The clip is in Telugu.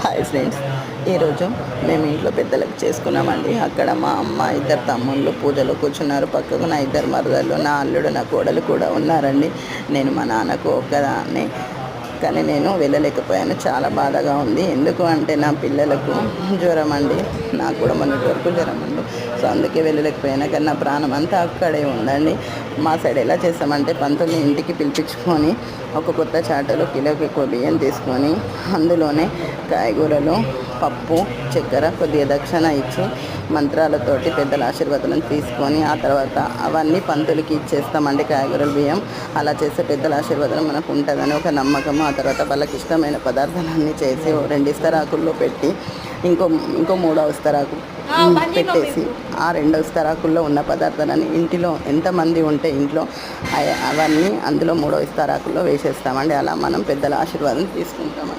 హాయ్ ఫ్రెండ్స్, ఈరోజు మేము ఇంట్లో పెద్దలకు చేసుకున్నామండి. అక్కడ మా అమ్మ, ఇద్దరు తమ్ముళ్ళు పూజలో కూర్చున్నారు. పక్కకు నా ఇద్దరు మరదళ్ళు, నా అల్లుడు, నా కోడలు కూడా ఉన్నారండి. నేను మా నాన్నకు ఒక్కదాన్ని, కానీ నేను వెళ్ళలేకపోయాను. చాలా బాధగా ఉంది. ఎందుకు అంటే నా పిల్లలకు జ్వరం అండి, నాకు కూడా మొన్నటి వరకు జ్వరం అండి. సో అందుకే వెళ్ళలేకపోయాను. కానీ నా ప్రాణం అంతా అక్కడే ఉందండి. మా సైడ్ ఎలా చేస్తామంటే, పంతుల్ని ఇంటికి పిలిపించుకొని ఒక కొత్త చాటలో కిలోకి ఎక్కువ బియ్యం తీసుకొని అందులోనే కాయగూరలు, పప్పు, చక్కెర, కొద్దిగా దక్షిణ ఇచ్చి మంత్రాలతోటి పెద్దల ఆశీర్వాదం తీసుకొని ఆ తర్వాత అవన్నీ పంతులకి ఇచ్చేస్తామండి. కాయగూరలు, బియ్యం అలా చేస్తే పెద్దల ఆశీర్వాదం మనకు ఉంటుందని ఒక నమ్మకము. ఆ తర్వాత వాళ్ళకి ఇష్టమైన పదార్థాలన్నీ చేసి 2 ఇస్తరాకుల్లో పెట్టి ఇంకో 3వ ఇస్తరాకు పెట్టేసి ఆ 2 ఇస్తరాకుల్లో ఉన్న పదార్థాలని ఇంటిలో ఎంతమంది ఉంటే ఇంట్లో అవన్నీ అందులో 3వ ఇస్తరాకుల్లో వేసేస్తామండి. అలా మనం పెద్దల ఆశీర్వాదం తీసుకుంటామండి.